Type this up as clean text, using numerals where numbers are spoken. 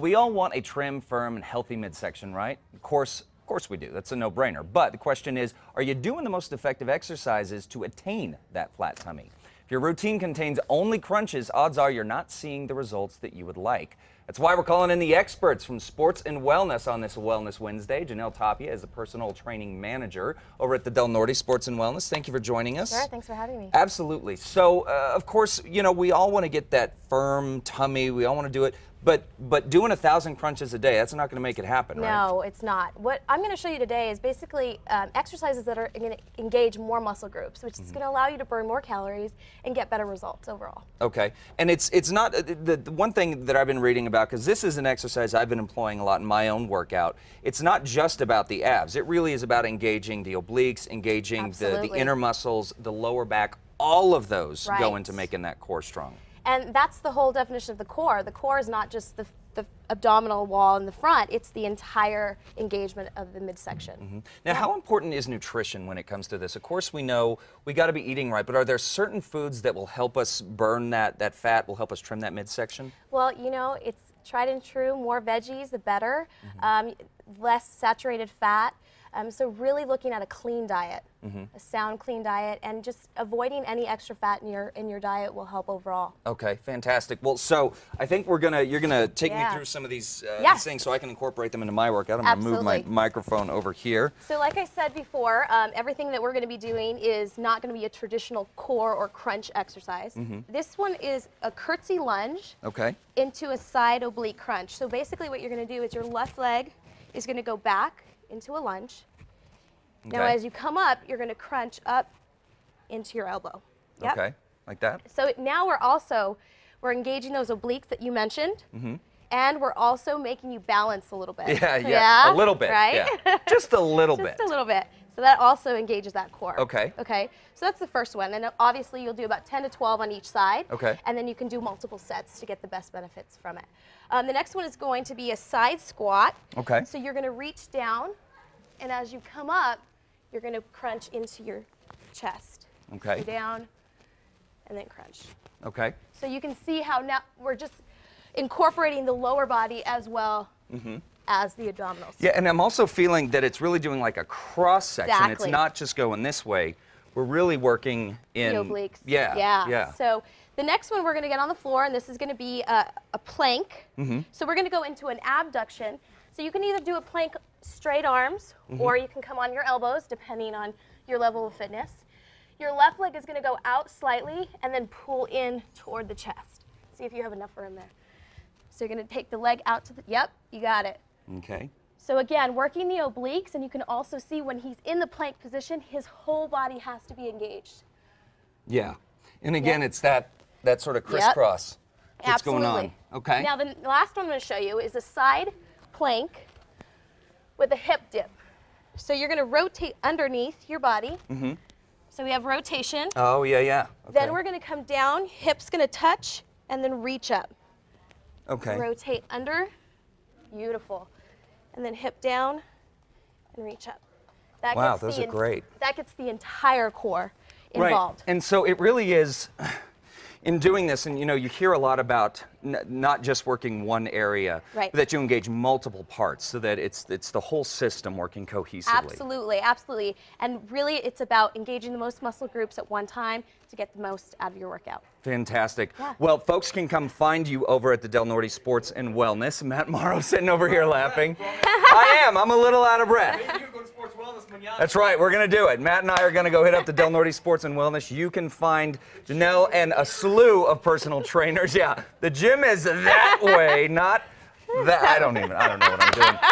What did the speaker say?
We all want a trim, firm, and healthy midsection, right? Of course we do. That's a no-brainer. But the question is, are you doing the most effective exercises to attain that flat tummy? If your routine contains only crunches, odds are you're not seeing the results that you would like. That's why we're calling in the experts from Sports and Wellness on this Wellness Wednesday. Janelle Tapia is the personal training manager over at the Del Norte Sports and Wellness. Thank you for joining us. Sure, thanks for having me. Absolutely. So, of course, you know, we all want to get that firm tummy. We all want to do it. But doing 1,000 crunches a day, that's not going to make it happen, right? No, it's not. What I'm going to show you today is basically exercises that are going to engage more muscle groups, which is going to allow you to burn more calories and get better results overall. Okay. And it's not, the one thing that I've been reading about, because this is an exercise I've been employing a lot in my own workout, it's not just about the abs. It really is about engaging the obliques, engaging the inner muscles, the lower back. All of those go into making that core strong. And that's the whole definition of the core. The core is not just the abdominal wall in the front, it's the entire engagement of the midsection. Now, how important is nutrition when it comes to this? Of course, we know we got to be eating right, but are there certain foods that will help us burn that fat, will help us trim that midsection? Well, you know, it's tried and true. More veggies, the better. Less saturated fat. So really looking at a clean diet, a sound, clean diet, and just avoiding any extra fat in your diet will help overall. Okay, fantastic. Well, so I think you're gonna take me through some of these things so I can incorporate them into my workout. I'm gonna move my microphone over here. So, like I said before, everything that we're going to be doing is not going to be a traditional core or crunch exercise. This one is a curtsy lunge into a side oblique crunch. So basically, what you're going to do is your left leg is going to go back into a lunge. Now, as you come up, you're going to crunch up into your elbow. Okay, like that. So now we're engaging those obliques that you mentioned, and we're also making you balance a little bit. Yeah, a little bit. Right? Yeah. Just a little bit. Just a little bit. So that also engages that core. Okay. Okay. So that's the first one, and obviously you'll do about 10 to 12 on each side. Okay. And then you can do multiple sets to get the best benefits from it. The next one is going to be a side squat. Okay. So you're going to reach down, and as you come up, you're going to crunch into your chest. Okay. So down, and then crunch. Okay. So you can see how now we're just incorporating the lower body as well as the abdominals. Yeah, and I'm also feeling that it's really doing like a cross section. Exactly. It's not just going this way. We're really working in the obliques. Yeah. So the next one we're going to get on the floor, and this is going to be a plank. So we're going to go into an abduction. So you can either do a plank straight arms, or you can come on your elbows, depending on your level of fitness. Your left leg is going to go out slightly and then pull in toward the chest. See if you have enough room there. So you're going to take the leg out to the, yep, you got it. Okay. So again, working the obliques, and you can also see when he's in the plank position, his whole body has to be engaged. Yeah. And again, it's that sort of crisscross that's going on. Okay. Now the last one I'm going to show you is a side plank with a hip dip. So you're going to rotate underneath your body. So we have rotation. Oh, yeah. Okay. Then we're going to come down, hips going to touch, and then reach up. Okay. Rotate under. Beautiful. And then hip down and reach up. Wow, those are great. That gets the entire core involved. Right. And so it really is, in doing this, and you know, you hear a lot about not just working one area, but that you engage multiple parts so that it's the whole system working cohesively. Absolutely, absolutely. And really it's about engaging the most muscle groups at one time to get the most out of your workout. Fantastic. Well, folks can come find you over at the Del Norte Sports and Wellness. Matt Morrow sitting over here laughing. I'm a little out of breath. That's right, we're going to do it. Matt and I are going to go hit up the Del Norte Sports and Wellness. You can find Janelle and a slew of personal trainers. Yeah, the gym is that way, not that. I don't know what I'm doing.